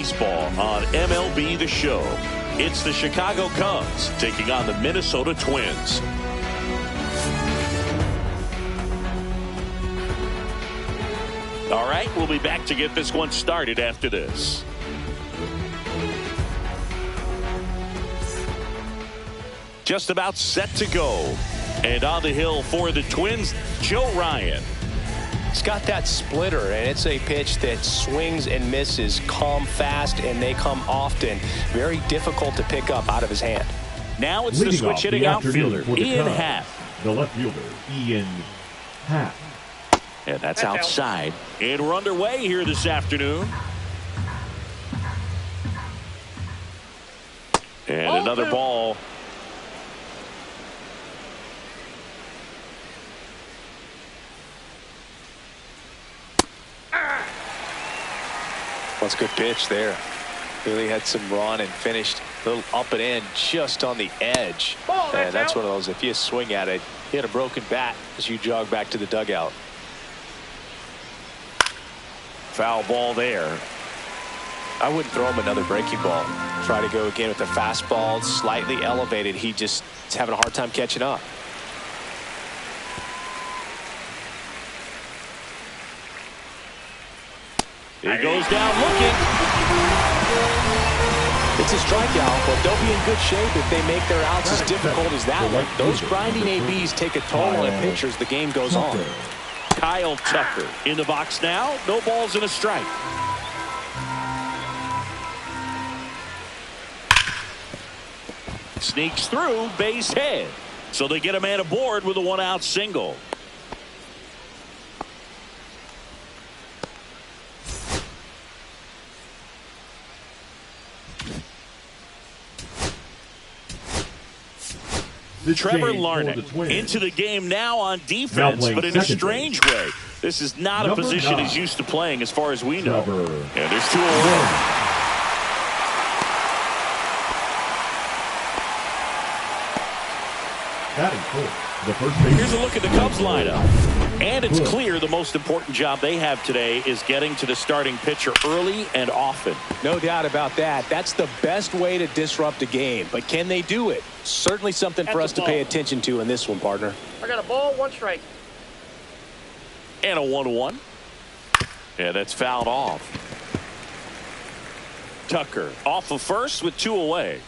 baseball on MLB The Show. It's the Chicago Cubs taking on the Minnesota Twins. All right, we'll be back to get this one started after this. Just about set to go. And on the hill for the Twins, Joe Ryan. It's got that splitter, and it's a pitch that swings and misses, come fast, and they come often. Very difficult to pick up out of his hand. Now it's the switch hitting outfielder, Ian Cubs, Happ. The left fielder, Ian Happ. And that's outside. And we're underway here this afternoon. And another ball. That's a good pitch there. Really had some run and finished a little up and in just on the edge. And that's one of those, if you swing at it, you hit a broken bat as you jog back to the dugout. Foul ball there. I wouldn't throw him another breaking ball. Try to go again with the fastball, slightly elevated. He just is having a hard time catching up. He goes down looking. It's a strikeout, but they'll be in good shape if they make their outs as difficult as that one. Those grinding ABs take a toll on a pitcher as the game goes on. Kyle Tucker in the box now. No balls and a strike. Sneaks through, base hit. So they get a man aboard with a one-out single. Trevor Larnach into the game now on defense, but in a strange way. This is not a position he's used to playing as far as we know. And there's 2 away. Here's a look at the Cubs lineup. And it's clear the most important job they have today is getting to the starting pitcher early and often. No doubt about that. That's the best way to disrupt a game. But can they do it? Certainly something for us to pay attention to in this one, partner. I got a ball, 1 strike. And a 1-1. Yeah, that's fouled off. Tucker off of first with 2 away.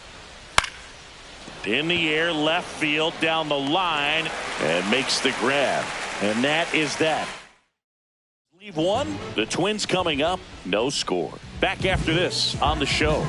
In the air, left field, down the line, and makes the grab. And that is that. Leave 1. The Twins coming up. No score. Back after this on the show.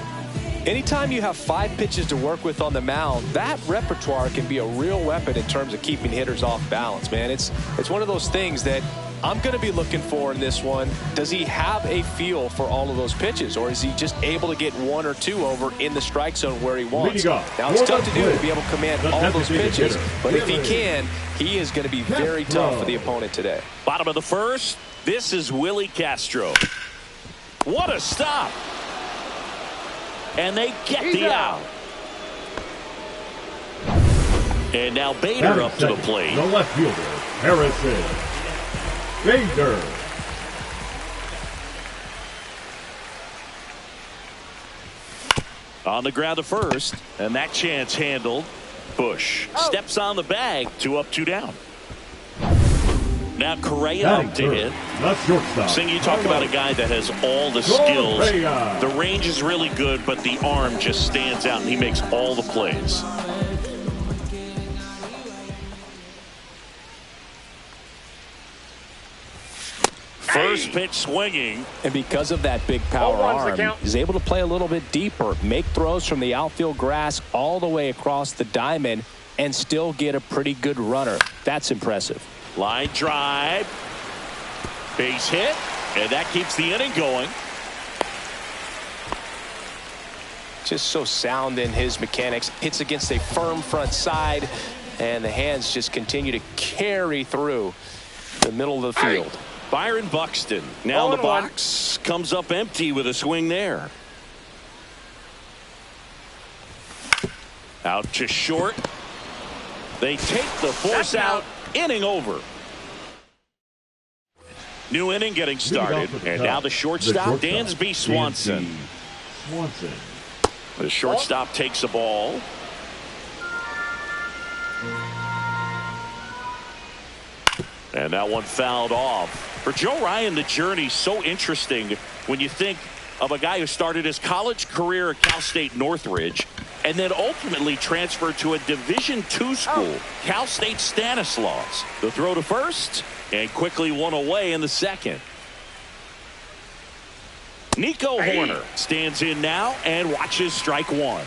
Anytime you have 5 pitches to work with on the mound, that repertoire can be a real weapon in terms of keeping hitters off balance, man. It's one of those things that I'm going to be looking for in this one. Does he have a feel for all of those pitches, or is he just able to get 1 or 2 over in the strike zone where he wants? Now, it's tough to do to be able to command all those pitches, but if he can, he is going to be very tough for the opponent today. Bottom of the first, this is Willie Castro. What a stop! And they get the out. And now Bader up to the plate. The left fielder, Harrison Bader. On the ground to first, and that chance handled. Bush steps on the bag. 2 up, 2 down. Now Correa up to hit. Sing, you talk about a guy that has all the skills. The range is really good, but the arm just stands out, and he makes all the plays. First pitch swinging. And because of that big power arm, he's able to play a little bit deeper, make throws from the outfield grass all the way across the diamond, and still get a pretty good runner. That's impressive. Line drive. Base hit. And that keeps the inning going. Just so sound in his mechanics. Hits against a firm front side, and the hands just continue to carry through the middle of the field. Byron Buxton now in the box. Comes up empty with a swing there. Out to short. They take the force out. Inning over. New inning getting started. And now the shortstop, Dansby Swanson. Swanson. The shortstop takes the ball. And that one fouled off. For Joe Ryan, the journey's so interesting when you think of a guy who started his college career at Cal State Northridge and then ultimately transferred to a Division II school, Cal State Stanislaus. The throw to first and quickly one away in the second. Nico Horner stands in now and watches strike one.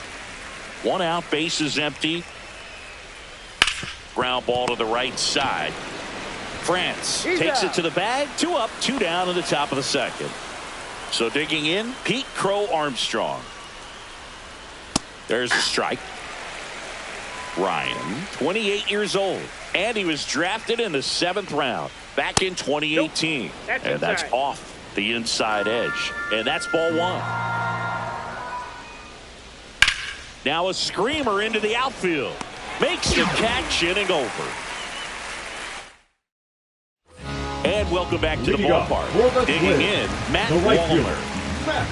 One out, base is empty. Ground ball to the right side. France takes it to the bag. 2 up, 2 down in the top of the second. So digging in, Pete Crow Armstrong. There's a strike. Ryan, 28 years old, and he was drafted in the 7th round back in 2018. And that's off the inside edge. And that's ball 1. Now a screamer into the outfield. Makes the catch, inning over. And welcome back to the ballpark. Digging in, Matt Wallner. Matt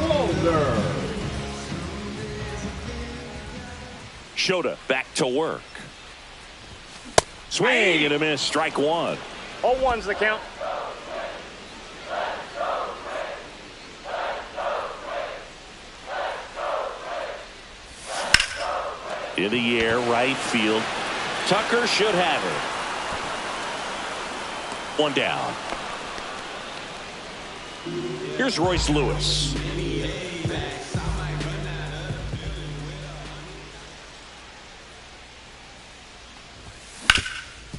Wallner. Shota back to work. Swing and a miss, strike one. 0-1's the count. In the air, right field. Tucker should have it. One down. Here's Royce Lewis.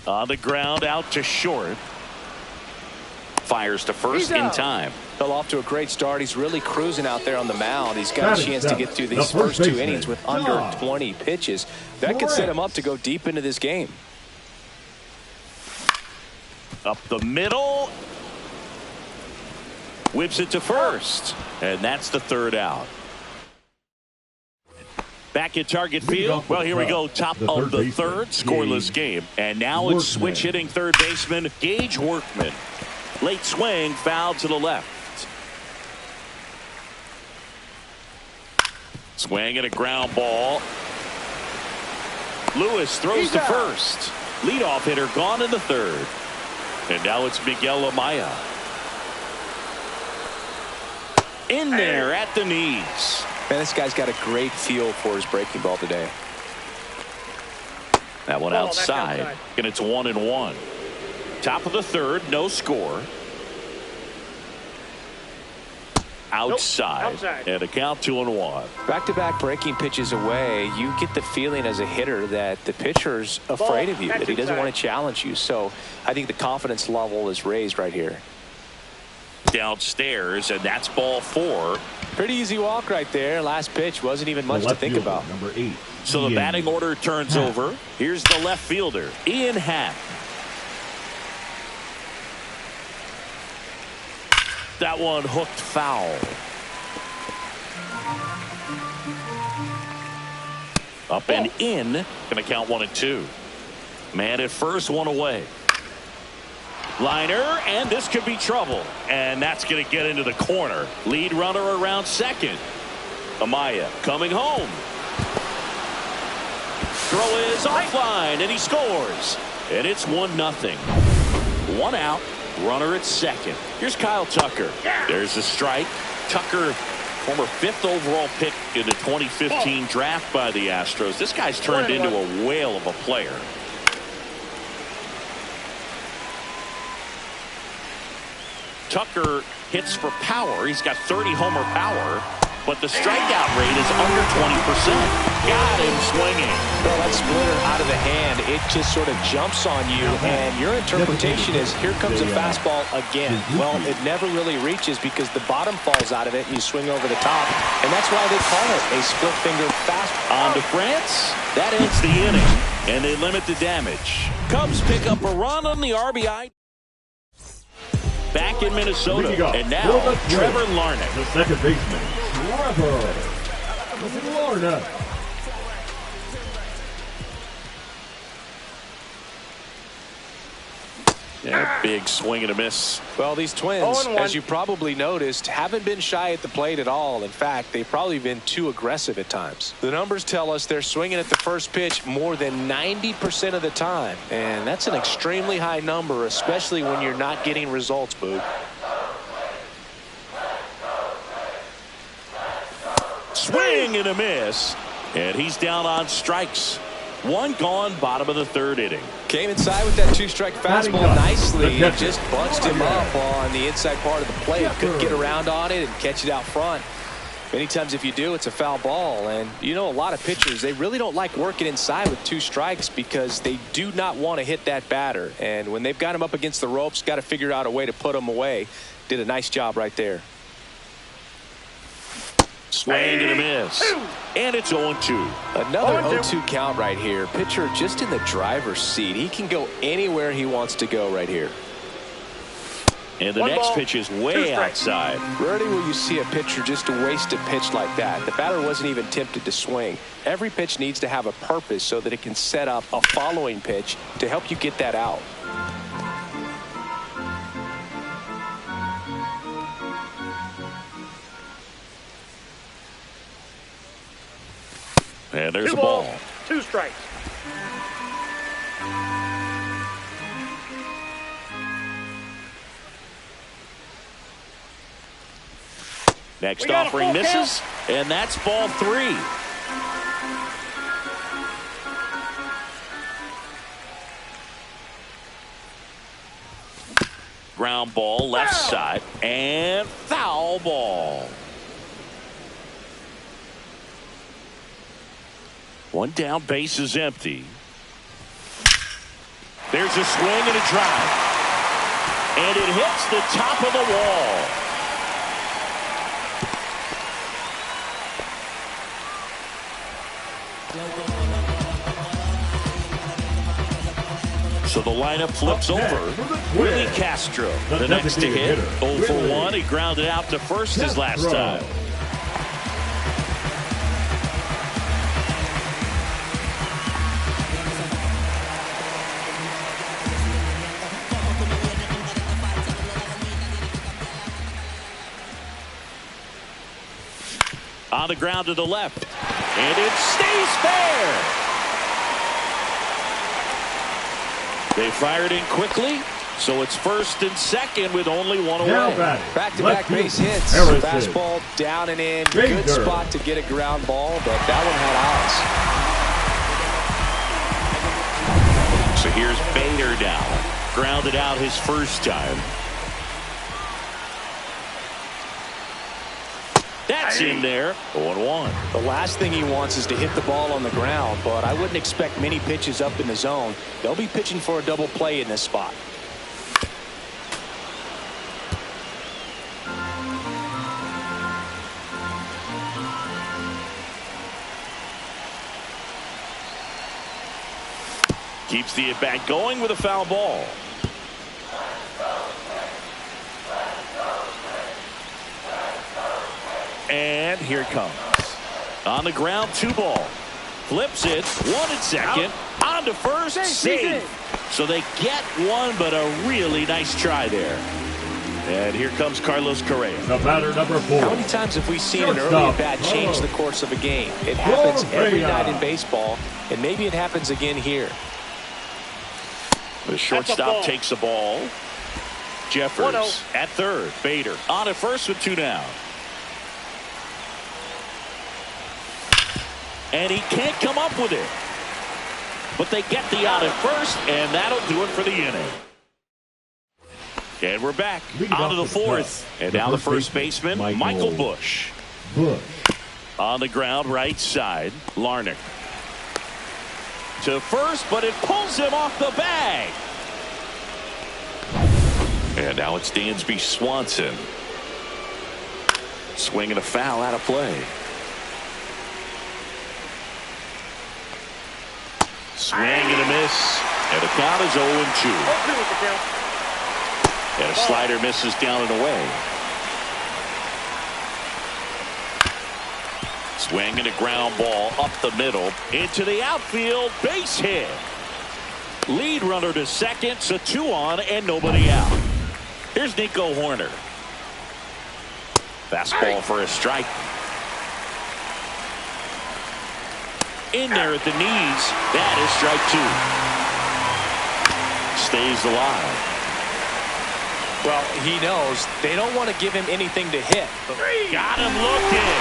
On the ground, out to short. Fires to first in time. Fell off to a great start. He's really cruising out there on the mound. He's got a chance to get through these first 2 innings with under 20 pitches. That could set him up to go deep into this game. Up the middle. Whips it to first. And that's the 3rd out. Back at target field. Well, here we go. Top of the 3rd. Scoreless game. And now it's switch hitting third baseman Gage Workman. Late swing, foul to the left. Swing and a ground ball. Lewis throws to first. Leadoff hitter gone in the 3rd. And now it's Miguel Amaya. In there at the knees. Man, this guy's got a great feel for his breaking ball today. That one outside. And it's 1-1. Top of the 3rd, no score. Outside. And a count 2-1. Back-to-back breaking pitches away, you get the feeling as a hitter that the pitcher's afraid of you, that he doesn't want to challenge you. So I think the confidence level is raised right here. Downstairs, and that's ball 4. Pretty easy walk right there. Last pitch wasn't even much to think about. Number 8. So the batting order turns over. Here's the left fielder, Ian Happ. That one hooked foul. Up and in. Going to count 1-2. Man at first, one away. Liner, and this could be trouble. And that's going to get into the corner. Lead runner around second. Amaya coming home. Throw is offline, and he scores. And it's 1-0. 1 out. Runner at second. Here's Kyle Tucker. There's a strike. Tucker, former 5th overall pick in the 2015 draft by the Astros. This guy's turned into a whale of a player. Tucker hits for power. He's got 30 homer power, but the strikeout rate is under 20%. Got him swinging. Well, that splitter out of the hand, it just sort of jumps on you, and your interpretation is, here comes a fastball again. Well, it never really reaches because the bottom falls out of it, and you swing over the top, and that's why they call it a split-finger fastball. On to France. That ends the inning, and they limit the damage. Cubs pick up a run on the RBI. Back in Minnesota, and now Trevor Larnach. The second baseman, Trevor Larnach. Yeah, big swing and a miss. Well, these Twins, as you probably noticed, haven't been shy at the plate at all. In fact, they've probably been too aggressive at times. The numbers tell us they're swinging at the first pitch more than 90% of the time. And that's an extremely high number, especially when you're not getting results, Boog. Swing and a miss. And he's down on strikes. One gone, bottom of the third inning. Came inside with that two-strike fastball nicely. Just bunched him up on the inside part of the plate. Couldn't get around on it and catch it out front. Many times if you do, it's a foul ball. And you know, a lot of pitchers, they really don't like working inside with two strikes because they do not want to hit that batter. And when they've got him up against the ropes, got to figure out a way to put him away. Did a nice job right there. Swing and a miss. And it's 0-2. Another 0-2 count right here. Pitcher just in the driver's seat. He can go anywhere he wants to go right here. And the next pitch is way outside. Rarely will you see a pitcher just waste a pitch like that. The batter wasn't even tempted to swing. Every pitch needs to have a purpose so that it can set up a following pitch to help you get that out. And there's a ball. 2 strikes. Next offering misses, and that's ball 3. Ground ball left side, and foul ball. One down, base is empty. There's a swing and a drive. And it hits the top of the wall. So the lineup flips over. Willie Castro, the next to hit. 0 for 1. He grounded out to first his last time. On the ground to the left. And it stays fair. They fired in quickly. So it's first and second with only one away. Back-to-back base hits. Fastball down and in. Good spot to get a ground ball, but that one had eyes. So here's Bader now. Grounded out his first time. That's in there. 0-1. The last thing he wants is to hit the ball on the ground, but I wouldn't expect many pitches up in the zone. They'll be pitching for a double play in this spot. Keeps the at-bat going with a foul ball. And here it comes. On the ground, 2 ball. Flips it, 1 at second. On to first, save. So they get one, but a really nice try there. And here comes Carlos Correa. The batter, number 4. How many times have we seen an early at-bat change the course of a game? It happens every night in baseball, and maybe it happens again here. The shortstop takes the ball. Jeffers at third. Bader on at first with 2 down. And he can't come up with it. But they get the out at first, and that'll do it for the inning. And we're back on to the 4th. And now the first baseman, Michael Busch. On the ground, right side, Larnach. To first, but it pulls him off the bag. And now it's Dansby Swanson. Swinging a foul out of play. Swing and a miss. And the count is 0-2. And a slider misses down and away. Swing and a ground ball up the middle into the outfield, base hit. Lead runner to second, so 2 on and nobody out. Here's Nico Horner. Fastball for a strike. In there at the knees. That is strike 2. Stays alive. Well, he knows they don't want to give him anything to hit. Got him looking.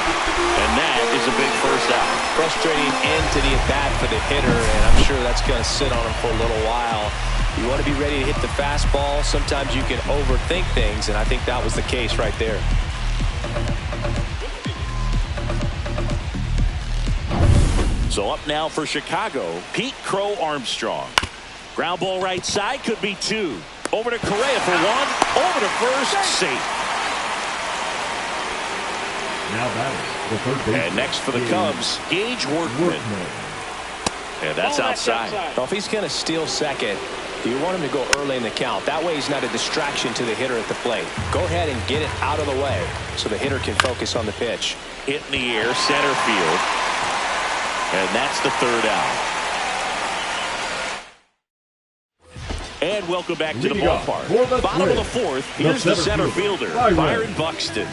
And that is a big first out. Frustrating end to the at-bat for the hitter, and I'm sure that's going to sit on him for a little while. You want to be ready to hit the fastball. Sometimes you can overthink things, and I think that was the case right there. So up now for Chicago, Pete Crow Armstrong. Ground ball right side, could be 2. Over to Correa for 1. Over to first, safe. Now batting, the third baseman. And next for the Cubs, Gage Workman. And that's outside. Well, if he's going to steal second, you want him to go early in the count. That way he's not a distraction to the hitter at the plate. Go ahead and get it out of the way so the hitter can focus on the pitch. Hit in the air, center field. And that's the third out. And welcome back to the ballpark. Bottom of the fourth, here's the center fielder, Byron Buxton.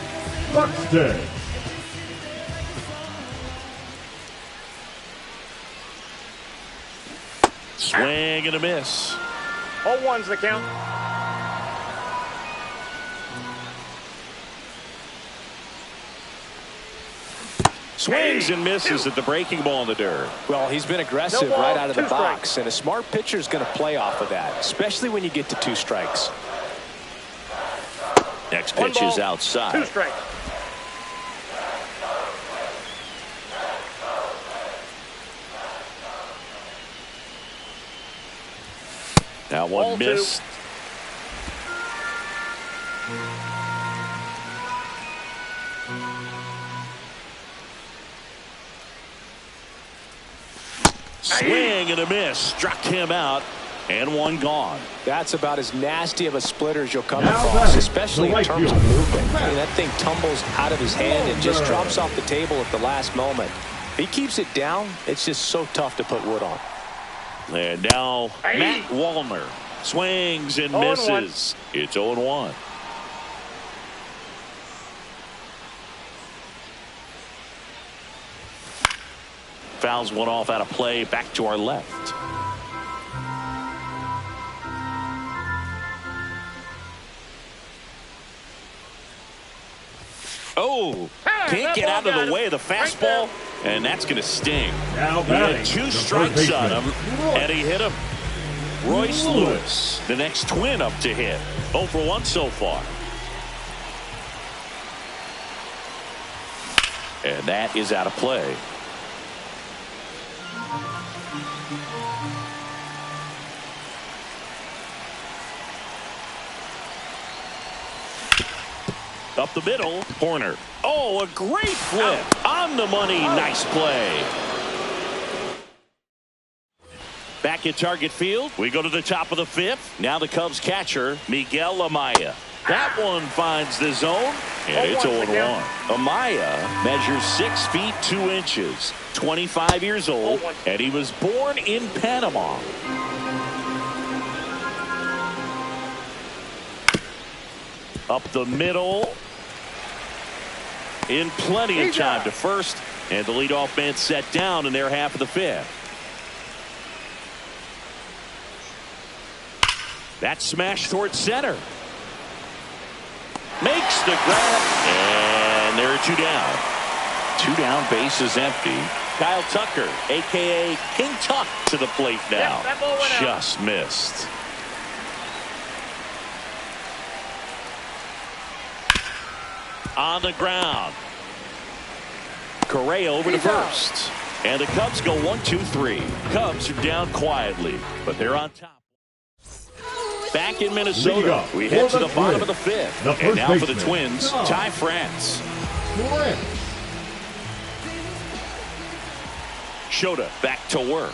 Swing and a miss. 0-1's the count. Swings and misses at the breaking ball in the dirt. Well, he's been aggressive right out of the box, and a smart pitcher is going to play off of that, especially when you get to 2 strikes. Next pitch is outside. 2 strikes. That one missed. Swing and a miss. Struck him out. And one gone. That's about as nasty of a splitter as you'll come across, especially in terms of movement. I mean, that thing tumbles out of his hand and just drops off the table at the last moment. If he keeps it down, it's just so tough to put wood on. And now Matt Wallner swings and misses. It's 0-1. Fouls one off out of play. Back to our left. Oh, can't get out of the way of the fastball, and that's going to sting. He had 2 strikes on him, and he hit him. Royce Lewis, the next twin up to hit. 0 for 1 so far. And that is out of play. Up the middle, Horner. Oh, a great flip. On the money. Nice play. Back at Target Field, we go to the top of the 5th. Now the Cubs catcher, Miguel Amaya. That one finds the zone, and it's 0-1. Amaya measures 6 feet 2 inches, 25 years old, and he was born in Panama. Up the middle. In plenty of time to first, and the leadoff man set down in their half of the 5th. That smash towards center. Makes the grab, and there are 2 down. 2 down, base is empty. Kyle Tucker, a.k.a. King Tuck, to the plate now. Just missed. On the ground. Correa over to first. And the Cubs go 1-2-3. Cubs are down quietly, but they're on top. Back in Minnesota, we head to the bottom of the 5th. And now for the Twins, Ty France. Shota back to work.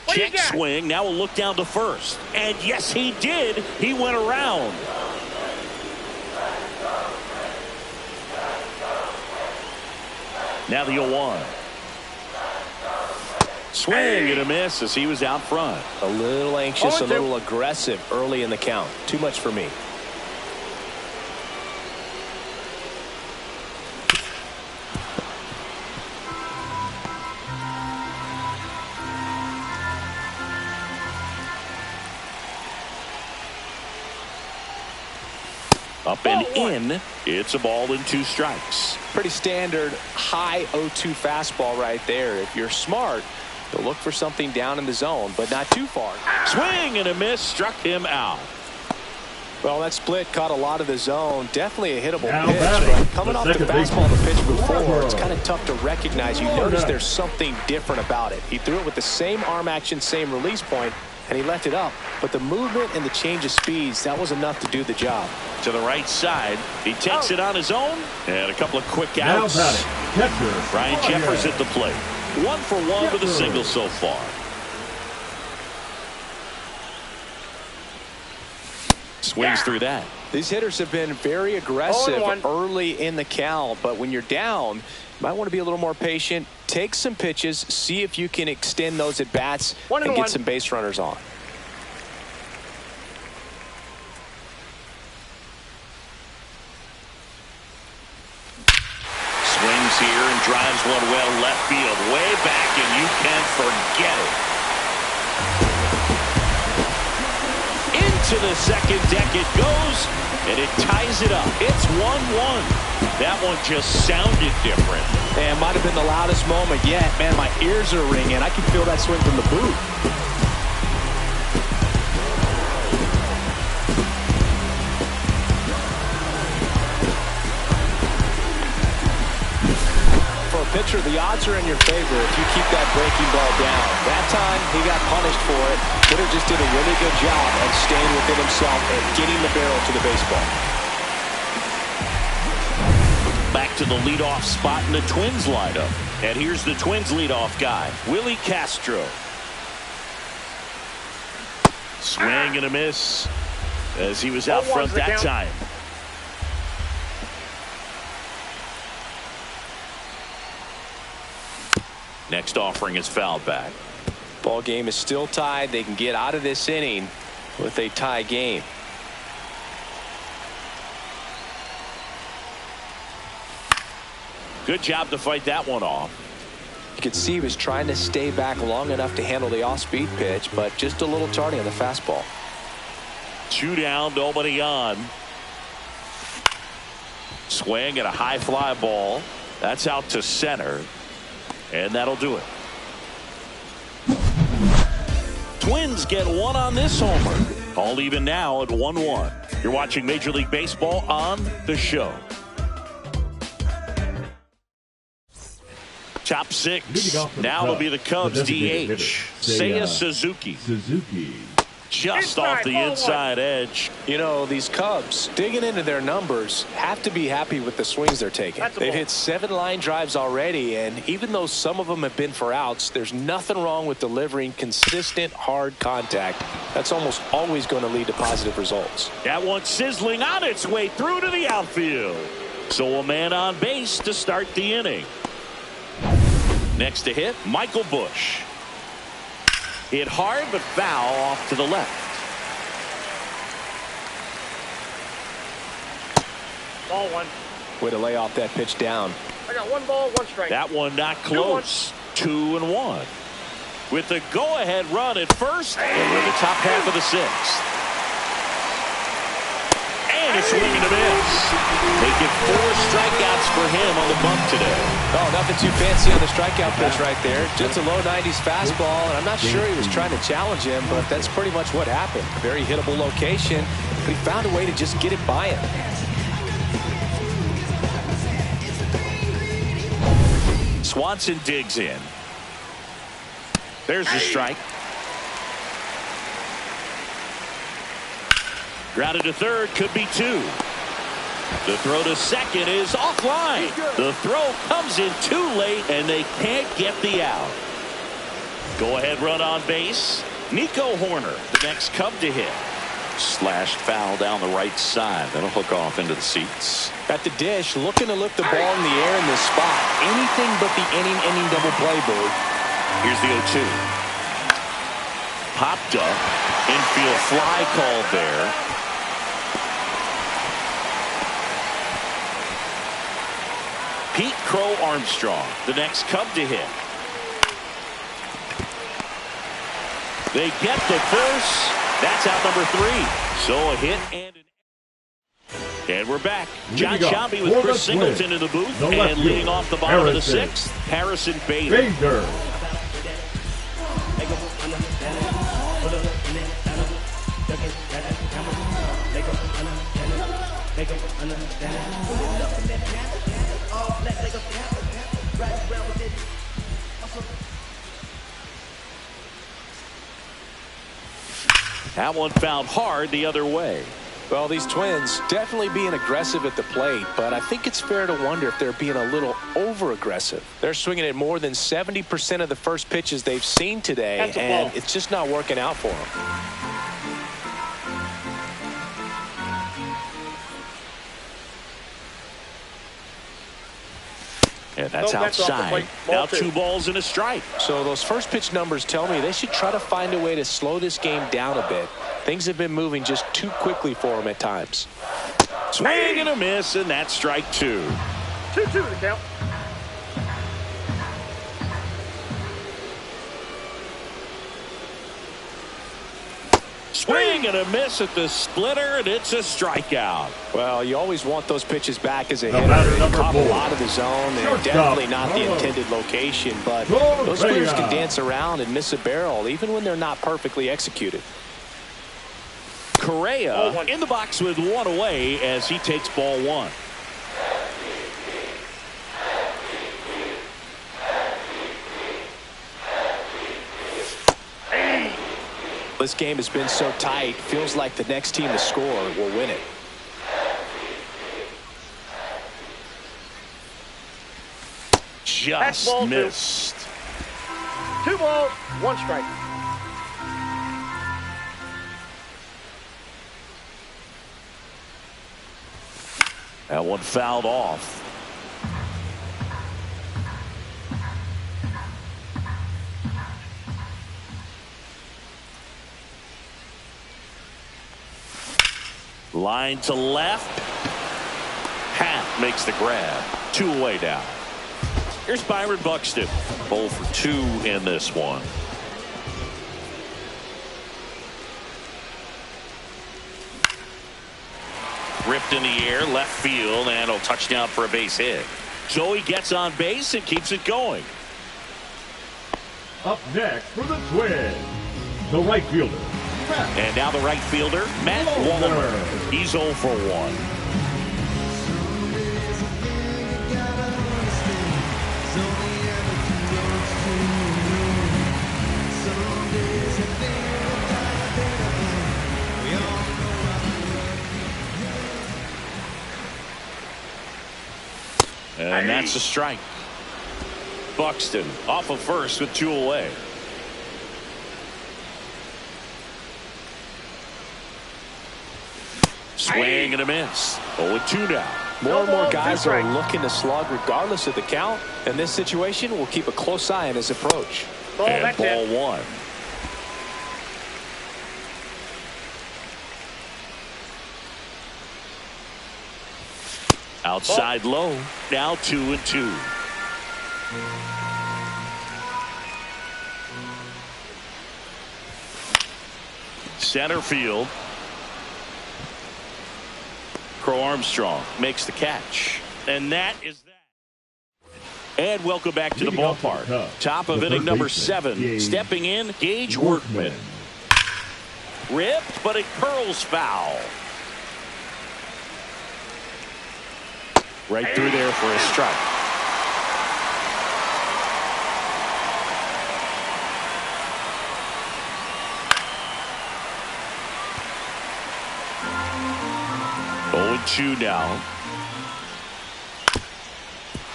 Check swing. Now we'll look down to first. And yes, he did. He went around. Now the 0-1. Swing and a miss as he was out front. A little anxious, a little aggressive early in the count. Too much for me. Up and in. It's a ball and 2 strikes. Pretty standard high 0-2 fastball right there. If you're smart, you'll look for something down in the zone, but not too far. Swing and a miss, struck him out. Well, that split caught a lot of the zone. Definitely a hittable Now pitch, batting, but coming off the second fastball the pitch before, Warner. it's kind of tough to recognize. You notice there's something different about it. He threw it with the same arm action, same release point, and he left it up. But the movement and the change of speeds, that was enough to do the job. To the right side. He takes it on his own. And a couple of quick Now outs. batting, catcher, Ryan Jeffers at the plate. 1 for 1 with a single so far. Swings through that. These hitters have been very aggressive 0-1. early in the count, but when you're down, you might want to be a little more patient. Take some pitches, see if you can extend those at bats and get 1-1. some base runners on. Swings here and drives one well left field. Way back, and you can't forget it. Into the second deck it goes, and it ties it up. It's 1-1. That one just sounded different. Man, might have been the loudest moment yet. Man, my ears are ringing. I can feel that swing from the booth. For a pitcher, the odds are in your favor if you keep that breaking ball down. That time, he got punished for it. Hitter just did a really good job of staying within himself and getting the barrel to the baseball. Back to the leadoff spot in the Twins lineup. And here's the Twins leadoff guy, Willie Castro. Swing and a miss as he was out front that time. Next offering is fouled back. Ball game is still tied. They can get out of this inning with a tie game. Good job to fight that one off. You could see he was trying to stay back long enough to handle the off-speed pitch, but just a little tardy on the fastball. 2 down, nobody on. Swing at a high fly ball. That's out to center. And that'll do it. Twins get 1 on this homer. All even now at 1-1. You're watching Major League Baseball on The Show. Top 6. Now it'll be the Cubs DH. Seiya Suzuki. Just off the inside edge. You know, these Cubs, digging into their numbers, have to be happy with the swings they're taking. They've hit 7 line drives already, and even though some of them have been for outs, there's nothing wrong with delivering consistent, hard contact. That's almost always going to lead to positive results. That one sizzling on its way through to the outfield. So a man on base to start the inning. Next to hit, Michael Busch. Hit hard but foul off to the left. Ball 1. Way to lay off that pitch down. I got 1 ball, 1 strike. That one not close. 2-1. With the go-ahead run at first, and we're in the top half of the 6th. And a swing and a miss. Making 4 strikeouts for him on the bump today. Oh, nothing too fancy on the strikeout pitch right there. Just a low 90s fastball, and I'm not sure he was trying to challenge him, but that's pretty much what happened. Very hittable location, but he found a way to just get it by him. Swanson digs in. There's the strike. Grounded to third, could be 2. The throw to second is offline. The throw comes in too late, and they can't get the out. Go ahead run on base. Nico Horner, the next Cub to hit. Slashed foul down the right side. That'll hook off into the seats. At the dish, looking to lift the ball in the air in this spot. Anything but the inning double play, Boo. Here's the 0-2. Popped up. Infield fly called there. Pete Crow Armstrong, the next Cub to hit. They get the first. That's out number 3. So a hit and we're back. John Shelby with Chris Singleton in the booth and leading off the bottom of the 6th, Harrison Bader. That one fouled hard the other way. Well, these Twins definitely being aggressive at the plate, but I think it's fair to wonder if they're being a little over-aggressive. They're swinging at more than 70% of the first pitches they've seen today, and it's just not working out for them. And that's outside. Now 2 balls and a strike. So those first pitch numbers tell me they should try to find a way to slow this game down a bit. Things have been moving just too quickly for them at times. Swing and a miss, and that's strike 2. 2-2 the count. Swing and a miss at the splitter, and it's a strikeout. Well, you always want those pitches back as a hitter. They caught a lot of the zone, and definitely not the intended location, but those players can dance around and miss a barrel even when they're not perfectly executed. Correa in the box with 1 away as he takes ball 1. This game has been so tight, feels like the next team to score will win it. Just missed. 2 balls, 1 strike. That one fouled off. Line to left. Happ makes the grab. 2 away now. Here's Byron Buxton. 0 for 2 in this one. Ripped in the air, left field, and a touchdown for a base hit. So he gets on base and keeps it going. Up next for the Twins, the right fielder. And now the right fielder, Matt Wallner. He's 0 for 1. And that's a strike. Buxton off of first with 2 away. Swing and a miss. 0-2 now. More and more guys are looking to slug regardless of the count. In this situation, we'll keep a close eye on his approach. And ball 1. Outside low. Now 2-2. Center field. Crow Armstrong makes the catch. And that is that. And welcome back to the ballpark. Top of inning number 7. Stepping in, Gage Workman. Ripped, but it curls foul. Right through there for a strike. Oh, 2 now.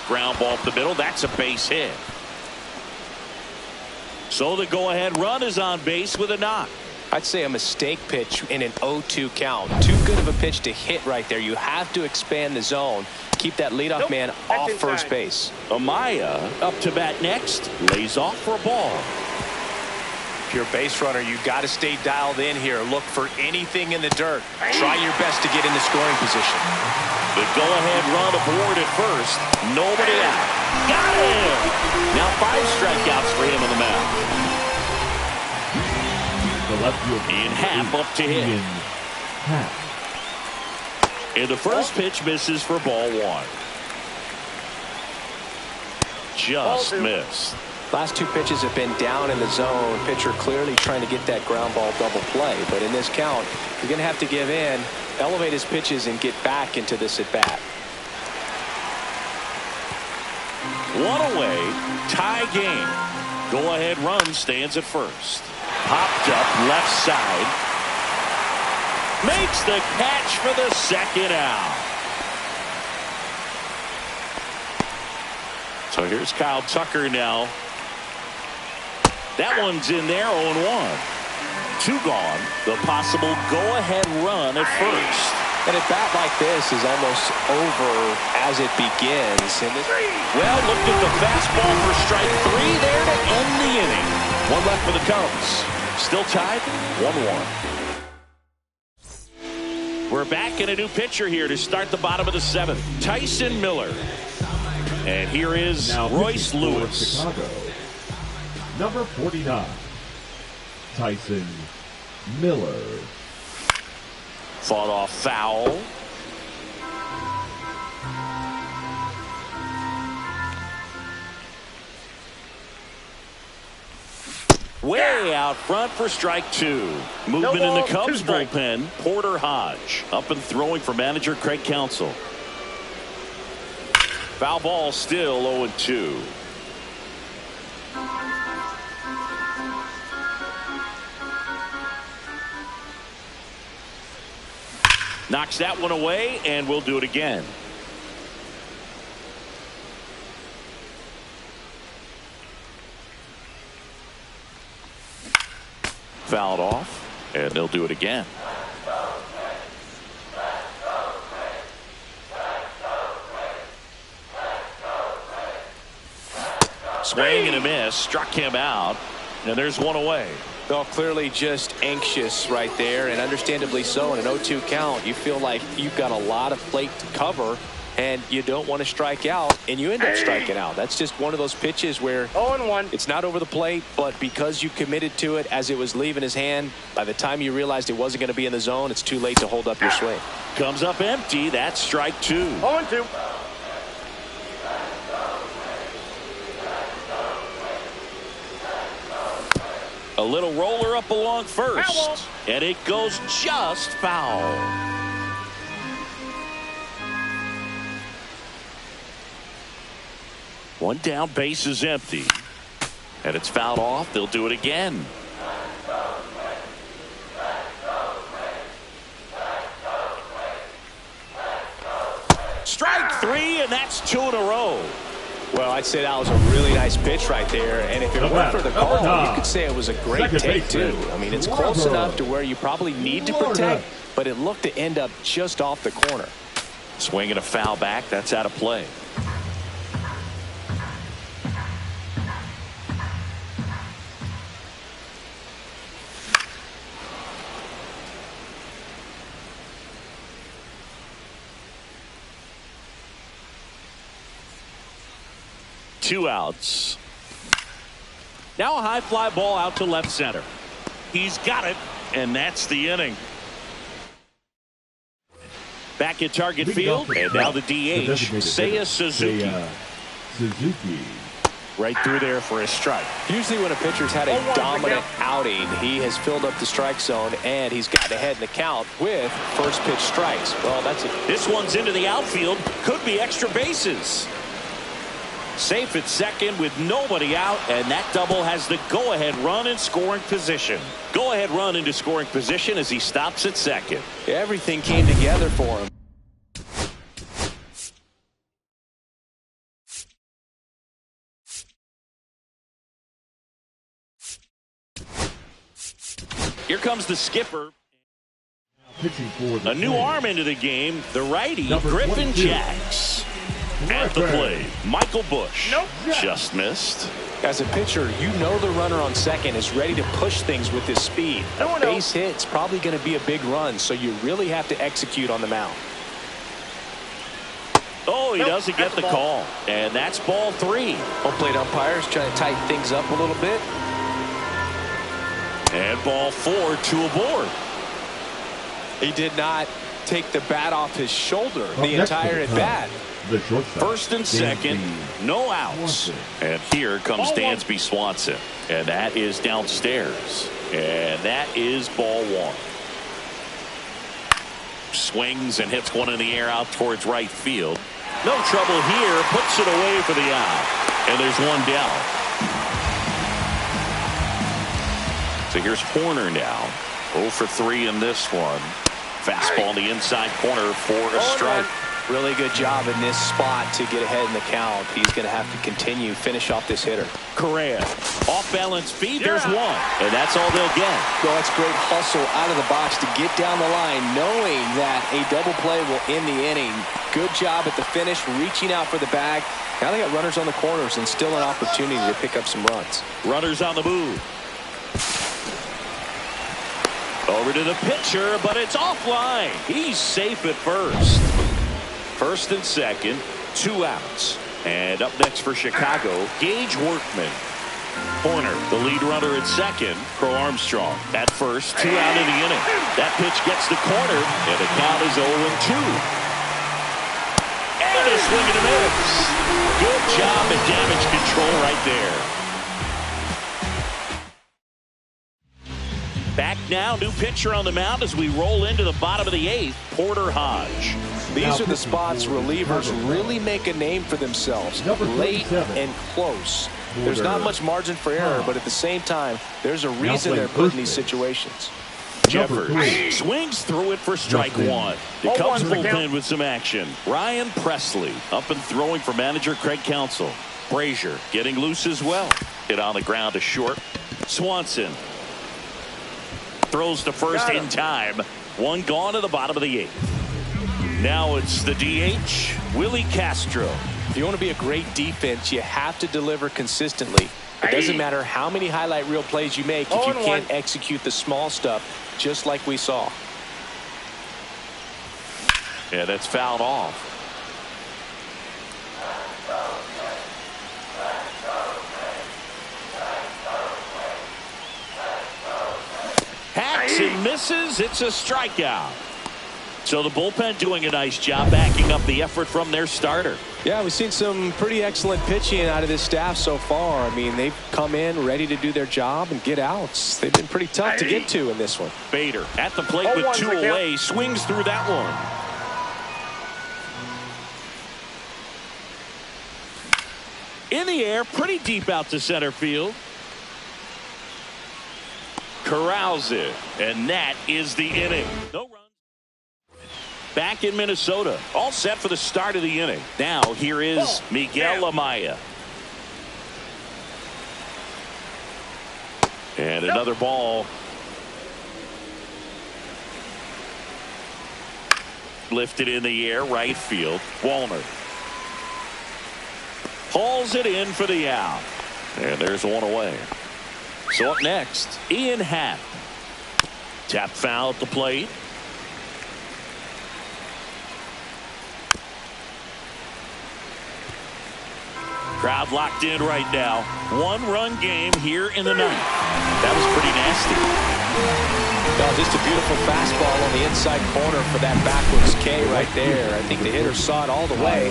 Ground ball up the middle. That's a base hit. So the go-ahead run is on base with a knock. I'd say a mistake pitch in an 0-2 count. Too good of a pitch to hit right there. You have to expand the zone. Keep that leadoff man off first base. Amaya up to bat next. Lays off for a ball. If you're a base runner, you got to stay dialed in here. Look for anything in the dirt. Try your best to get into scoring position. The go-ahead run aboard at first. Nobody out. Got him! Now 5 strikeouts for him on the mound. The left fielder In half up to hit. And the first pitch misses for ball 1. Just missed. Last 2 pitches have been down in the zone. Pitcher clearly trying to get that ground ball double play. But in this count, you're going to have to give in, elevate his pitches, and get back into this at bat. 1 away. Tie game. Go-ahead run stands at first. Popped up left side. Makes the catch for the second out. So here's Kyle Tucker now. That one's in there, 0-1. 2 gone. The possible go-ahead run at first. And a bat like this is almost over as it begins. And well, looked at the fastball for strike 3 there to end the inning. 1 left for the Cubs. Still tied, 1-1. We're back in a new pitcher here to start the bottom of the 7th. Tyson Miller. And here is now Royce Lewis. Chicago, number 49, Tyson Miller. Fought off foul. Way out front for strike 2. Movement in the Cubs bullpen. Porter Hodge up and throwing for manager Craig Counsell. Foul ball, still 0-2. Knocks that one away, and we'll do it again. Fouled off, and they'll do it again. Swing and a miss, struck him out, and there's 1 away. Well, clearly just anxious right there, and understandably so. In an 0-2 count, you feel like you've got a lot of plate to cover, and you don't want to strike out, and you end up striking out. That's just one of those pitches where 0-1. It's not over the plate, but because you committed to it as it was leaving his hand, by the time you realized it wasn't going to be in the zone, it's too late to hold up your swing. Comes up empty. That's strike 2. 0-2. A little roller up along first, and it goes just foul. One down, base is empty, and it's fouled off. They'll do it again. Strike 3, and that's 2 in a row. Well, I'd say that was a really nice pitch right there, and if it weren't for the call, you could say it was a great take too. I mean, it's close enough to where you probably need to protect, but it looked to end up just off the corner. Swing and a foul back. That's out of play. Two outs. Now a high fly ball out to left center. He's got it, and that's the inning. Back at target field, and now the DH, Seiya Suzuki. Right through there for a strike. Usually when a pitcher's had a dominant outing, he has filled up the strike zone, and he's gotten ahead in the count with first pitch strikes. Well, that's it. This one's into the outfield. Could be extra bases. Safe at second with nobody out, and that double has the go-ahead run in scoring position. Go-ahead run into scoring position as he stops at second. Everything came together for him. Here comes the skipper. Pitching for the A new Twins. arm into the game. The righty, Number Griffin 22. Jax. At the plate, Michael Bush. Nope. Just missed. As a pitcher, you know the runner on second is ready to push things with his speed. A base hit's probably going to be a big run, so you really have to execute on the mound. Oh, he doesn't get the call. And that's ball 3. Home plate umpires trying to tighten things up a little bit. And ball 4, 2 aboard. He did not take the bat off his shoulder Up the next entire to at the bat. The shortstop. First and second, no outs. And here comes Dansby Swanson. And that is downstairs. And that is ball 1. Swings and hits one in the air out towards right field. No trouble here. Puts it away for the out. And there's one down. So here's Horner now. 0 for 3 in this one. Fastball in the inside corner for a strike. Really good job in this spot to get ahead in the count. He's going to have to continue, finish off this hitter. Correa. Off balance feed. There's one. And that's all they'll get. Well, that's great hustle out of the box to get down the line, knowing that a double play will end the inning. Good job at the finish, reaching out for the bag. Now they got runners on the corners and still an opportunity to pick up some runs. Runners on the move. Over to the pitcher, but it's offline. He's safe at first. First and second, 2 outs. And up next for Chicago, Gage Workman. Horner, the lead runner at second. Crow Armstrong at first, 2 out in the inning. That pitch gets the corner, and the count is 0-2. And a swing and a miss. Good job at damage control right there. Back now, new pitcher on the mound as we roll into the bottom of the 8th, Porter Hodge. These are the spots relievers really make a name for themselves. Late and close. There's not much margin for error, but at the same time, there's a reason they're put in these situations. Jeffers swings through it for strike 1. It comes bullpen with some action. Ryan Presley up and throwing for manager Craig Counsell. Brazier getting loose as well. Hit on the ground to short. Swanson throws to first in time. One gone to the bottom of the 8th. Now it's the DH, Willie Castro. If you want to be a great defense, you have to deliver consistently. It doesn't matter how many highlight reel plays you make if you can't execute the small stuff, just like we saw. Yeah, that's fouled off. Hacks and misses. It's a strikeout. So the bullpen doing a nice job backing up the effort from their starter. Yeah, we've seen some pretty excellent pitching out of this staff so far. I mean, they've come in ready to do their job and get outs. They've been pretty tough to get to in this one. Bader at the plate with 2 away. Swings through that one. In the air, pretty deep out to center field. Corrals it, and that is the inning. No runs. Back in Minnesota, all set for the start of the inning. Now here is Miguel Amaya. And another ball. Lifted in the air, right field. Wallner hauls it in for the out. And there's one away. So up next, Ian Happ. Tap foul at the plate. Crowd locked in right now. 1-run game here in the 9th. That was pretty nasty. Well, just a beautiful fastball on the inside corner for that backwards K right there. I think the hitter saw it all the way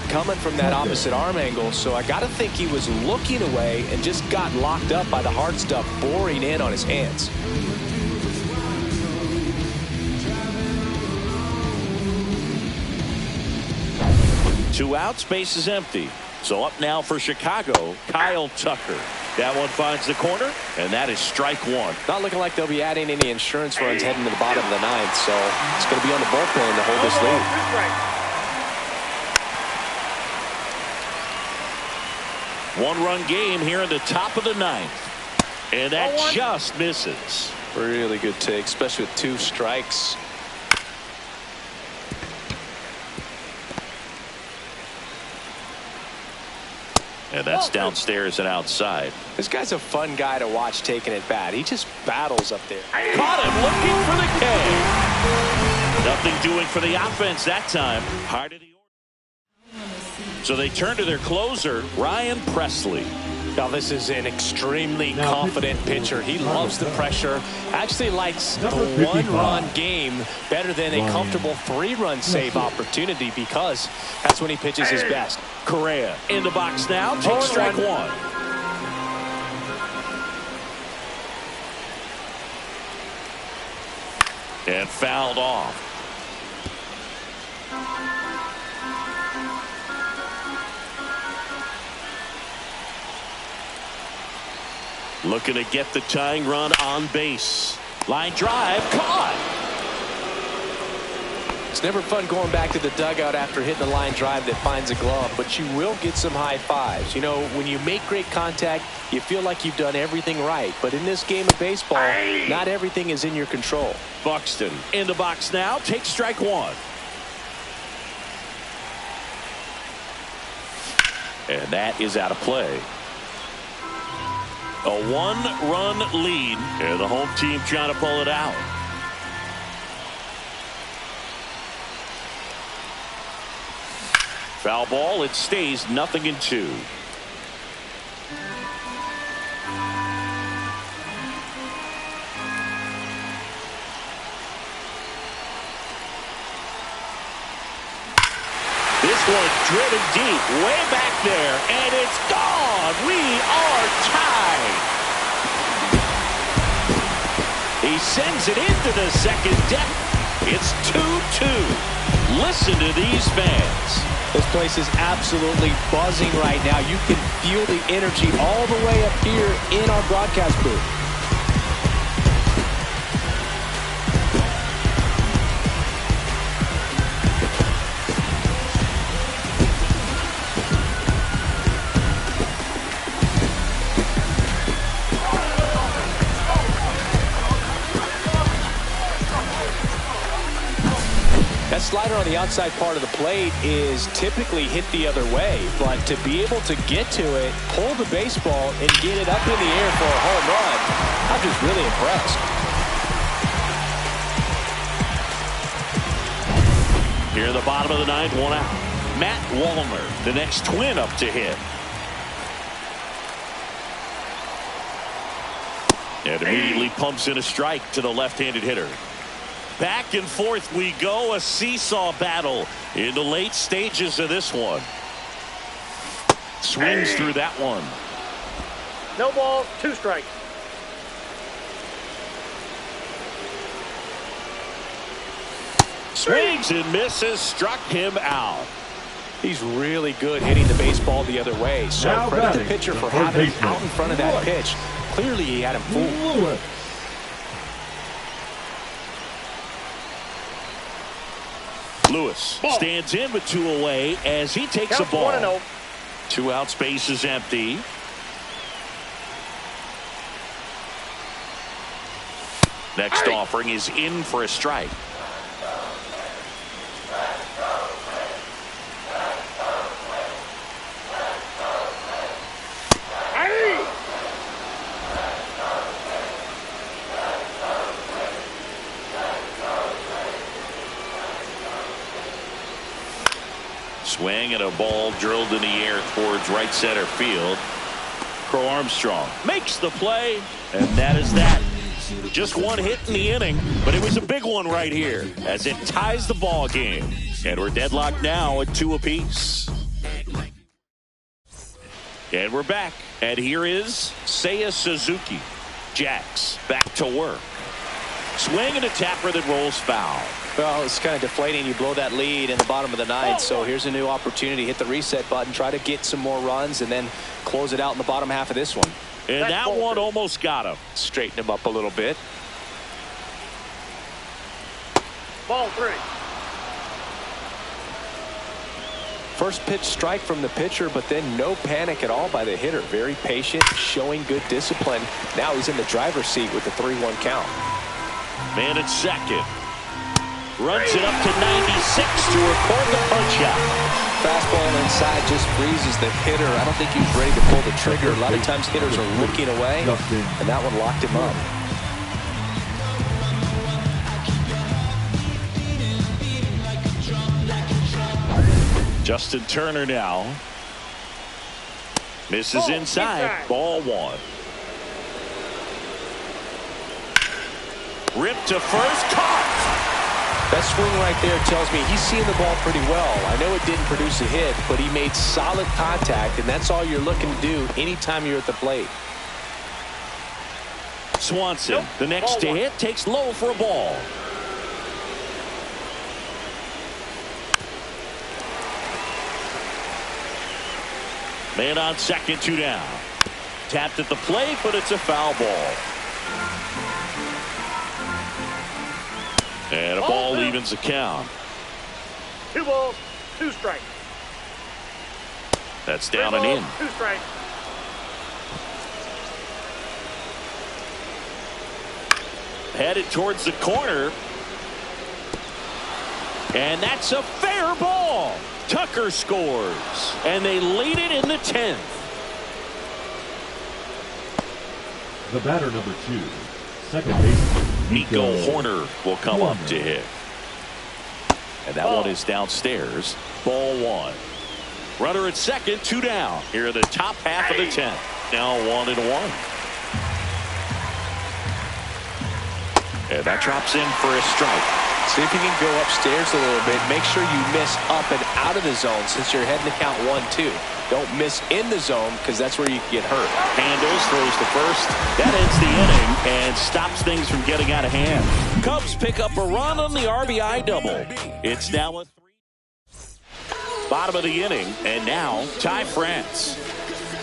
coming from that opposite arm angle. So I got to think he was looking away and just got locked up by the hard stuff boring in on his hands. Two outs, base is empty. So up now for Chicago, Kyle Tucker. That one finds the corner, and that is strike 1. Not looking like they'll be adding any insurance runs heading to the bottom of the 9th, so it's going to be on the bullpen to hold this lead. 1-run game here in the top of the 9th. And that just misses. Really good take, especially with 2 strikes. And that's downstairs and outside. This guy's a fun guy to watch taking at bat. He just battles up there. Caught him looking for the K. Nothing doing for the offense that time. Heart of the order. So they turn to their closer, Ryan Presley. Now this is an extremely confident pitcher. He loves the pressure. Actually likes the 1-run game better than a comfortable 3-run save opportunity because that's when he pitches his best. Correa in the box now. Takes strike 1. And fouled off. Looking to get the tying run on base. Line drive, caught. It's never fun going back to the dugout after hitting a line drive that finds a glove, but you will get some high fives. You know, when you make great contact, you feel like you've done everything right. But in this game of baseball, not everything is in your control. Buxton in the box now. Takes strike 1. And that is out of play. A 1-run lead, and the home team trying to pull it out. Foul ball. It stays 0-2. This one driven deep, way back there, and it's gone. We are tied. He sends it into the second deck. It's 2-2. Listen to these fans. This place is absolutely buzzing right now. You can feel the energy all the way up here in our broadcast booth. That slider on the outside part of the plate is typically hit the other way, but to be able to get to it, pull the baseball, and get it up in the air for a home run, I'm just really impressed. Here in the bottom of the 9th, 1 out. Matt Wallner, the next Twin up to hit. And immediately pumps in a strike to the left-handed hitter. Back and forth we go, a seesaw battle in the late stages of this one. Swings through that one. No balls, 2 strikes. Swings and misses, struck him out. He's really good hitting the baseball the other way. So Now credit the batting, pitcher for the having third him out in front of that pitch. Clearly he had him fooled. Lewis stands in with 2 away as he takes Counts a ball. 1-0. 2 out, space is empty. Next offering is in for a strike. Swing and a ball drilled in the air towards right center field. Crow Armstrong makes the play, and that is that. Just 1 hit in the inning, but it was a big one right here as it ties the ball game. And we're deadlocked now at 2 apiece. And we're back. And here is Seiya Suzuki. Jacks back to work. Swing and a tapper that rolls foul. Well, it's kind of deflating. You blow that lead in the bottom of the 9th. So here's a new opportunity. Hit the reset button. Try to get some more runs and then close it out in the bottom half of this one. And that one almost got him. Straighten him up a little bit. Ball 3. First pitch strike from the pitcher, but then no panic at all by the hitter. Very patient, showing good discipline. Now he's in the driver's seat with the 3-1 count. Man at second. Runs it up to 96 to record the punch out. Fastball inside just freezes the hitter. I don't think he was ready to pull the trigger. A lot of times hitters are looking away, and that one locked him up. Justin Turner now. Misses inside. Ball 1. Ripped to first. Caught. That swing right there tells me he's seeing the ball pretty well. I know it didn't produce a hit, but he made solid contact, and that's all you're looking to do anytime you're at the plate. Swanson, the next to hit, takes low for a ball. Man on second, 2 down. Tapped at the plate, but it's a foul ball. And a ball evens the count. 2 balls, 2 strikes. That's down and in. 2 strikes. Headed towards the corner. And that's a fair ball. Tucker scores. And they lead it in the 10th. The batter number 2, second baseman Nico Horner will come up to hit. And that one is downstairs. Ball 1. Runner at second, 2 down. Here in the top half of the 10th. Now 1-1. And that drops in for a strike. See if you can go upstairs a little bit. Make sure you miss up and out of the zone since you're heading to count 1-2. Don't miss in the zone because that's where you can get hurt. Handles, throws to first. That ends the inning and stops things from getting out of hand. Cubs pick up a run on the RBI double. It's now a 3. Bottom of the inning, and now Ty France.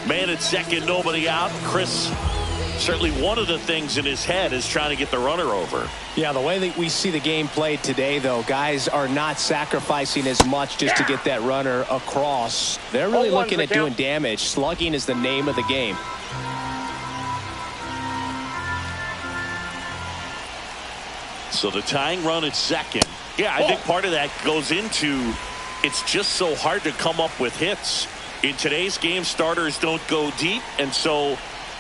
Man at second, nobody out. Chris, certainly one of the things in his head is trying to get the runner over. Yeah, the way that we see the game played today, though, guys are not sacrificing as much just to get that runner across. They're really looking at doing damage. Slugging is the name of the game. So the tying run at second. Yeah, I think part of that goes into it's just so hard to come up with hits. In today's game, starters don't go deep, and so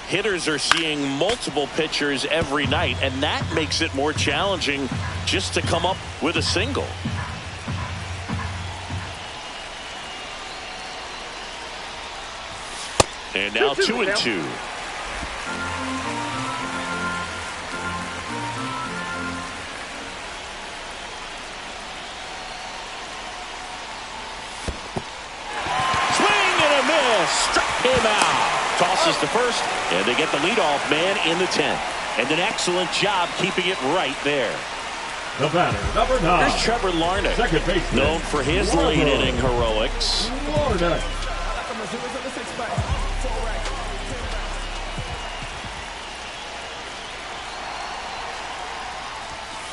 hitters are seeing multiple pitchers every night, and that makes it more challenging just to come up with a single. And now 2-2. Swing and a miss. Struck him out. Tosses to first, and they get the leadoff man in the 10th. And an excellent job keeping it right there. The batter, number 9. Here's Trevor Larnach, second baseman, known for his late inning heroics. Larnach.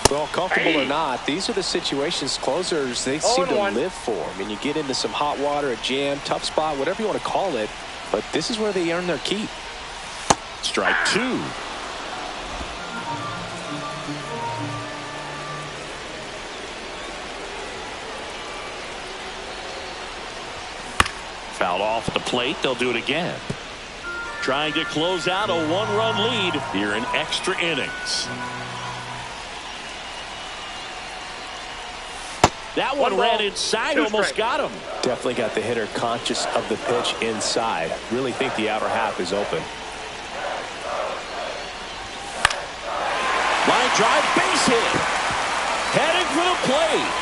Well, comfortable or not, these are the situations closers they seem to live for. I mean, you get into some hot water, a jam, tough spot, whatever you want to call it. But this is where they earn their keep. Strike 2. Fouled off at the plate. They'll do it again. Trying to close out a 1-run lead here in extra innings. That one ran inside, almost got him. Definitely got the hitter conscious of the pitch inside. Really think the outer half is open. Line drive, base hit. Heading for the plate.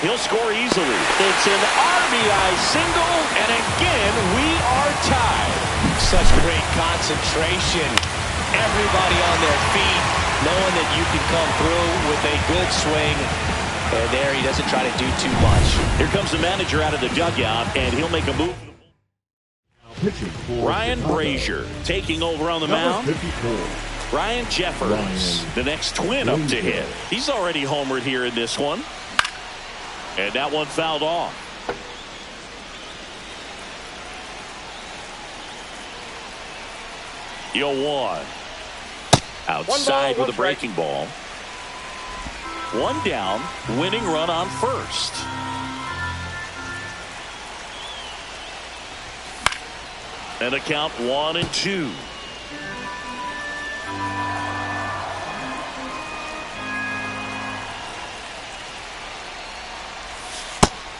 He'll score easily. It's an RBI single, and again, we are tied. Such great concentration. Everybody on their feet, knowing that you can come through with a good swing. And there he doesn't try to do too much. Here comes the manager out of the dugout, and he'll make a move. Ryan Brazier taking over on the mound. 54. Ryan Jeffers, the next twin up to hit. He's already homered here in this one. And that one fouled off. 0-1. Outside with a breaking ball. One down, winning run on first. And a count 1-2.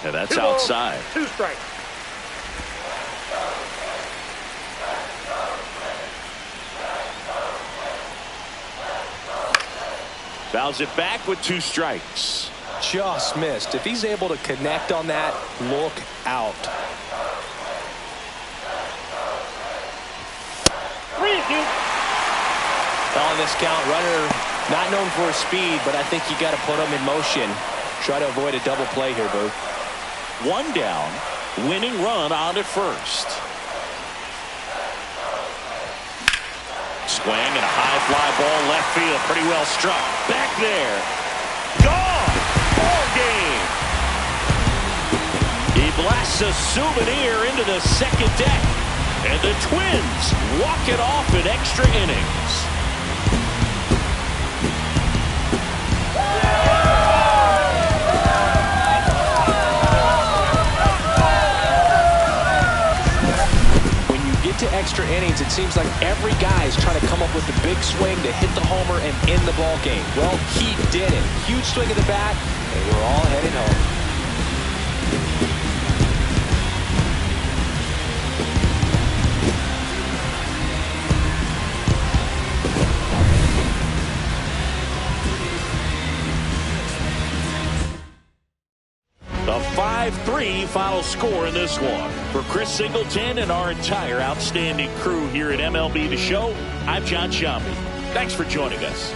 And that's outside. 2 strikes. Fouls it back with 2 strikes. Just missed. If he's able to connect on that, look out. 3-2. On this count, runner not known for his speed, but I think you got to put him in motion. Try to avoid a double play here, Boo. One down, winning run on at first. Swing and a high fly ball left field, pretty well struck. Back there, gone. Ball game. He blasts a souvenir into the second deck, and the Twins walk it off in extra innings. To extra innings, it seems like every guy is trying to come up with the big swing to hit the homer and end the ball game. Well, he did it. Huge swing of the bat, and we're all headed home. A 5-3 final score in this one. For Chris Singleton and our entire outstanding crew here at MLB The Show, I'm John Sciambi. Thanks for joining us.